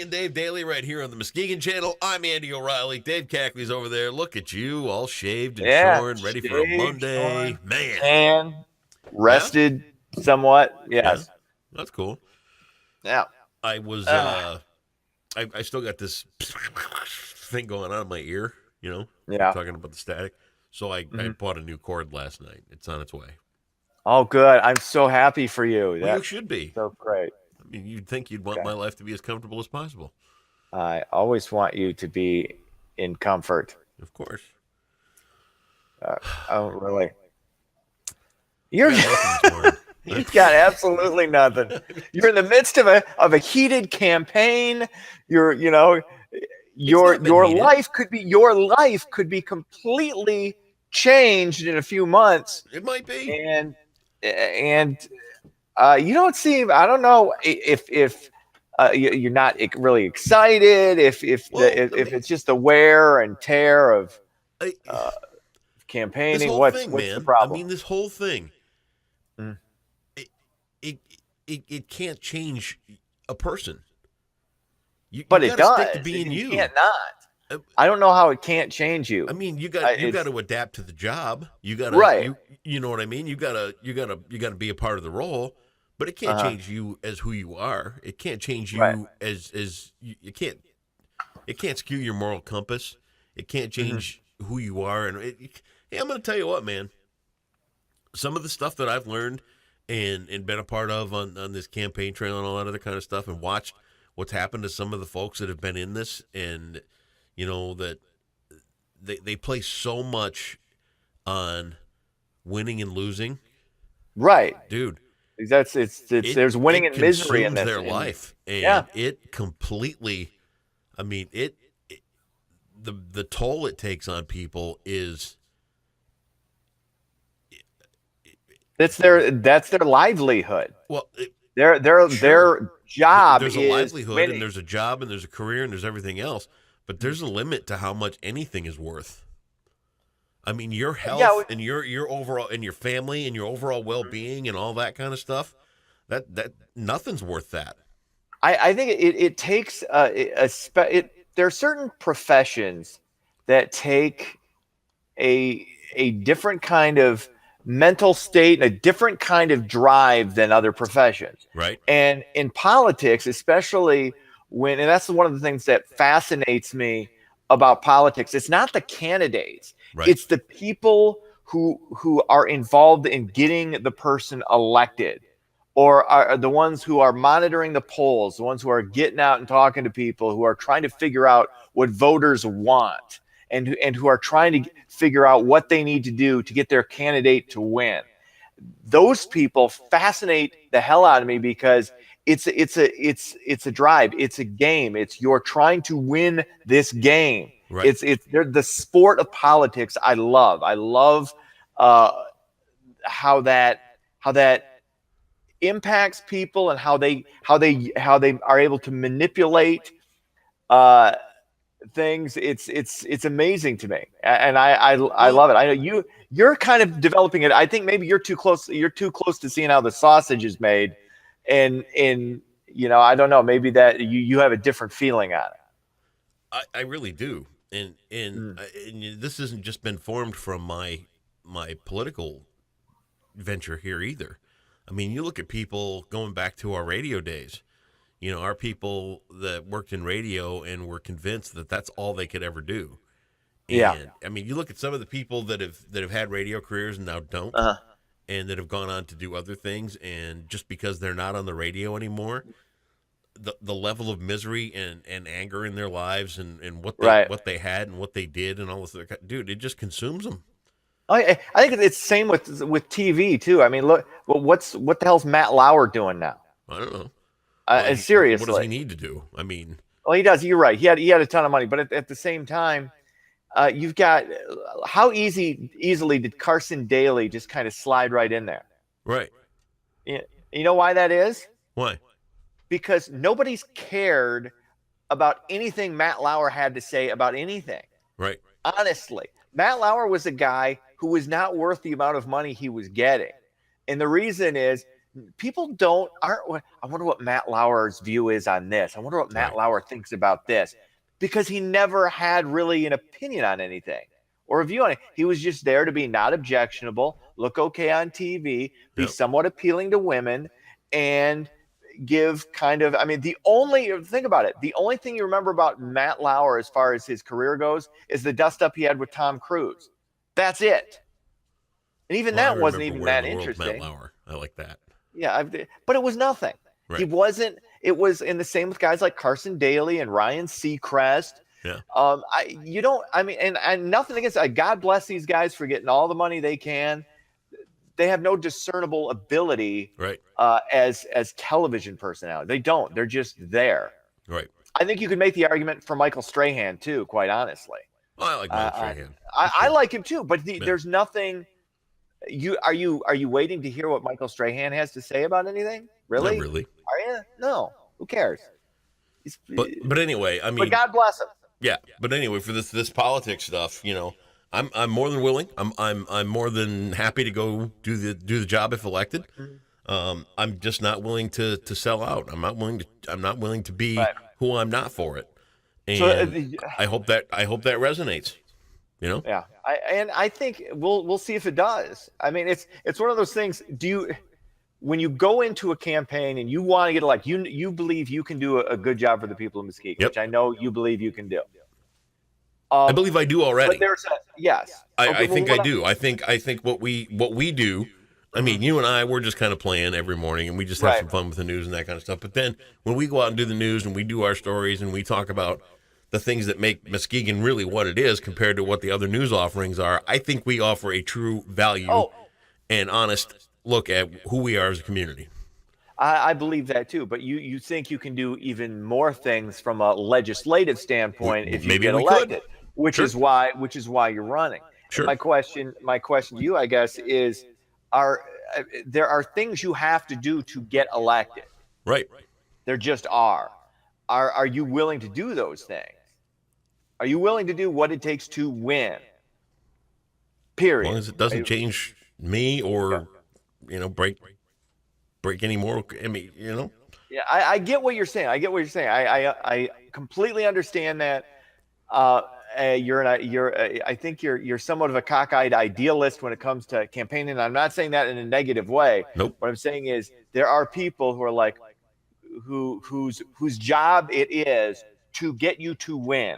and Dave Daily right here on the Muskegon Channel. I'm Andy O'Reilly. Dave Cackley's over there. Look at you, all shaved and shorn, ready for a Monday. Man. Tan, Yeah? rested somewhat. Yeah. Yes. That's cool. Yeah. I was, I still got this thing going on in my ear, Yeah. talking about the static. So I bought a new cord last night. It's on its way. Oh, good. I'm so happy for you. Well, you should be. So great. I mean, you'd think you'd want my life to be as comfortable as possible. I always want you to be in comfort. Of course. Oh, really? You've You've got absolutely nothing. You're in the midst of a heated campaign. Your life could be completely changed in a few months. It might be. And you don't seem. I don't know if you're not really excited. If it's just the wear and tear of campaigning. What's the problem? I mean, this whole thing. It can't change a person. But it does. Stick to being you. Can't not. I don't know how it can't change you. I mean, you got to adapt to the job. You got to, right. You know what I mean. You got to be a part of the role. But it can't change you as who you are. It can't change you as you can't. It can't skew your moral compass. It can't change who you are. And hey, I'm going to tell you what, man. Some of the stuff that I've learned and been a part of on this campaign trail and all that other kind of stuff, and watched what's happened to some of the folks that have been in this, and that they place so much on winning and losing. Right, dude. There's winning and misery in this. Their life, and it completely. I mean, the toll it takes on people is. That's their livelihood. Well, their job. There's a livelihood, winning. And there's a job, and there's a career, and there's everything else. But there's a limit to how much anything is worth. I mean, your health and your overall, and your family and your overall well-being and all that kind of stuff. That nothing's worth that. I think it takes there are certain professions that take a different kind of mental state and a different kind of drive than other professions. Right. And in politics, especially and that's one of the things that fascinates me about politics. It's not the candidates. Right. It's the people who are involved in getting the person elected, or are the ones who are monitoring the polls, the ones who are getting out and talking to people, who are trying to figure out what voters want, and who are trying to figure out what they need to do to get their candidate to win. Those people fascinate the hell out of me, because it's a drive, it's a game. You're trying to win this game. Right. They're the sport of politics. I love how that impacts people, and how they are able to manipulate things. It's amazing to me, and I love it. I know you're kind of developing it. I think maybe you're too close to seeing how the sausage is made, and I don't know, maybe that you have a different feeling on it. I really do. And this hasn't just been formed from my political venture here either. I mean, you look at people going back to our radio days, our people that worked in radio and were convinced that that's all they could ever do. And, I mean, you look at some of the people that have had radio careers and now don't, and that have gone on to do other things, and just because they're not on the radio anymore, the level of misery and anger in their lives, and what they had and what they did and all this, dude, it just consumes them. I think it's the same with TV too. I mean, look, what the hell's Matt Lauer doing now? I don't know. And seriously, what does he need to do? I mean, well, he does. You're right. He had a ton of money, but at the same time, you've got how easily did Carson Daly just kind of slide right in there? Right. You know why that is? Why? Because nobody's cared about anything Matt Lauer had to say about anything. Right. Honestly, Matt Lauer was a guy who was not worth the amount of money he was getting. And the reason is people aren't. I wonder what Matt Lauer's view is on this. I wonder what Matt Lauer thinks about this, because he never had really an opinion on anything or a view on it. He was just there to be not objectionable, look okay on TV, be somewhat appealing to women, and give kind of, I mean, think about it. The only thing you remember about Matt Lauer as far as his career goes is the dust up he had with Tom Cruise. That's it. And even that wasn't even that interesting. Matt Lauer. I like that. Yeah, but it was nothing. Right. He wasn't. It was in the same with guys like Carson Daly and Ryan Seacrest. Yeah. And nothing against. God bless these guys for getting all the money they can. They have no discernible ability, right? As television personality, they don't. They're just there, right? I think you could make the argument for Michael Strahan too. Quite honestly, I like Michael Strahan. I like him too, but there's nothing. Are you waiting to hear what Michael Strahan has to say about anything? Really? Not really. Are you? No. Who cares? But anyway, I mean, but God bless him. Yeah, but anyway, for this politics stuff, I'm more than willing. I'm more than happy to go do the job if elected. I'm just not willing to sell out. I'm not willing to be who I'm not for it. And I hope that resonates. Yeah, I think we'll see if it does. I mean, it's one of those things. When you go into a campaign and you want to get elected, you believe you can do a good job for the people of Muskegon, which I know you believe you can do. I believe I do already. But yes. I think I do. I think what we do. I mean, you and I, we're just kind of playing every morning, and we just have some fun with the news and that kind of stuff. But then when we go out and do the news and we do our stories and we talk about the things that make Muskegon really what it is compared to what the other news offerings are, I think we offer a true value and honest look at who we are as a community. I believe that too, but you think you can do even more things from a legislative standpoint if you get elected, which is why you're running. Sure. My question to you, I guess, is there are things you have to do to get elected. Right. There just are. Are you willing to do those things? Are you willing to do what it takes to win? Period. As long as it doesn't change me or break any more. I mean, Yeah, I get what you're saying. I completely understand that. I think you're somewhat of a cockeyed idealist when it comes to campaigning. I'm not saying that in a negative way. Nope. What I'm saying is there are people who are like whose job it is to get you to win.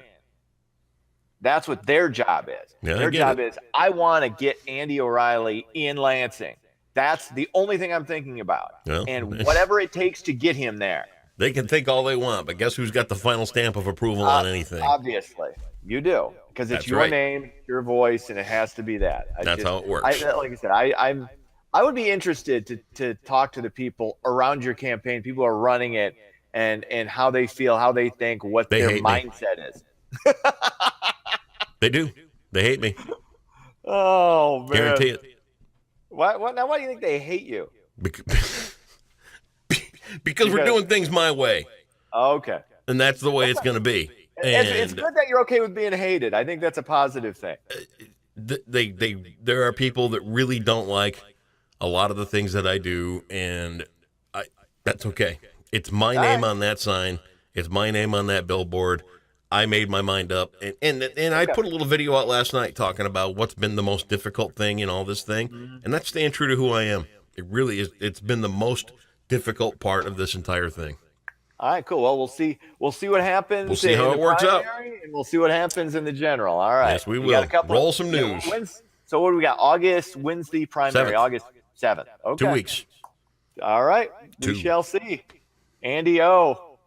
That's what their job is. Yeah, their job is, I want to get Andy O'Reilly in Lansing. That's the only thing I'm thinking about. Well, and whatever it takes to get him there. They can think all they want, but guess who's got the final stamp of approval on anything? Obviously. You do. Because it's your name, your voice, and it has to be that. That's how it works. Like I said, I would be interested to talk to the people around your campaign, people who are running it, and how they feel, how they think, what their mindset is. They do. They hate me. Oh, man. Guarantee it. Why do you think they hate you? Because we're doing things my way. Okay. And that's the way it's going to be. It's good that you're okay with being hated. I think that's a positive thing. There are people that really don't like a lot of the things that I do, and that's okay. It's my name on that sign. It's my name on that billboard. I made my mind up, and I put a little video out last night talking about what's been the most difficult thing in all this thing, and that's staying true to who I am. It really is. It's been the most difficult part of this entire thing. All right, cool. Well, we'll see what happens. We'll see how it works out, and we'll see what happens in the general. All right. Yes, we will. Roll some news. So what do we got? August wins the primary. 7th. August 7th. Okay. 2 weeks. All right. We shall see. Andy O.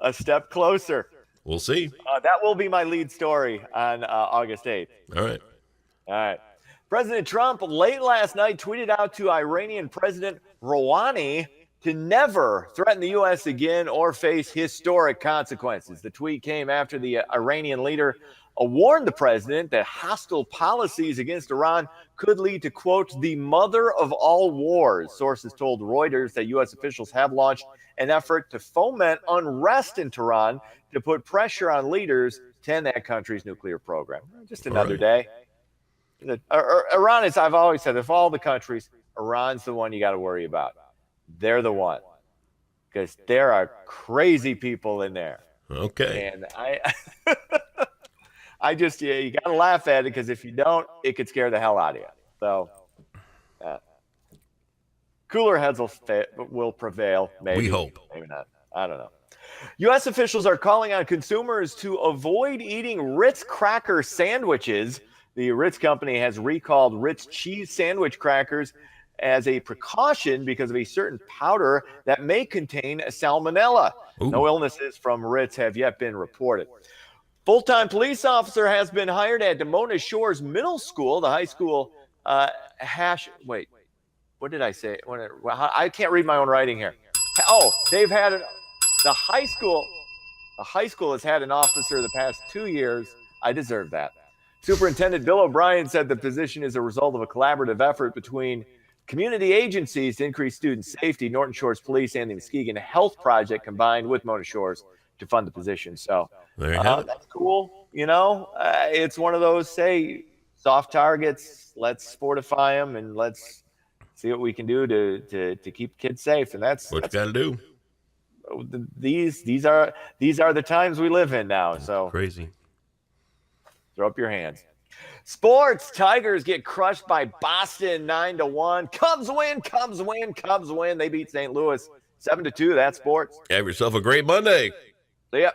A step closer. We'll see. That will be my lead story on August 8th. All right. President Trump late last night tweeted out to Iranian President Rouhani to never threaten the U.S. again or face historic consequences. The tweet came after the Iranian leader warned the president that hostile policies against Iran could lead to, quote, the mother of all wars. Sources told Reuters that U.S. officials have launched an effort to foment unrest in Tehran to put pressure on leaders to end that country's nuclear program. Just another day. Iran is, I've always said, if all the countries Iran's the one you got to worry about. They're the one, because there are crazy people in there. Okay. And I just, you got to laugh at it, because if you don't, it could scare the hell out of you. So, cooler heads will prevail. Maybe. We hope. Maybe not. I don't know. U.S. officials are calling on consumers to avoid eating Ritz cracker sandwiches. The Ritz company has recalled Ritz cheese sandwich crackers as a precaution because of a certain powder that may contain salmonella. Ooh. No illnesses from Ritz have yet been reported. Full-time police officer has been hired at Demona Shores Middle School. The high school wait, what did I say? I can't read my own writing here. Oh, they've had the high school has had an officer the past 2 years. I deserve that. Superintendent Bill O'Brien said the position is a result of a collaborative effort between community agencies to increase student safety. Norton Shores Police and the Muskegon Health Project combined with Mona Shores to fund the position. So there you have it. That's cool. It's one of those, soft targets. Let's fortify them, and let's see what we can do to keep kids safe. And that's what you got to do. These are the times we live in now. So crazy. Throw up your hands. Sports. Tigers get crushed by Boston 9-1. Cubs win. They beat St. Louis 7-2. That's sports. Have yourself a great Monday. See ya.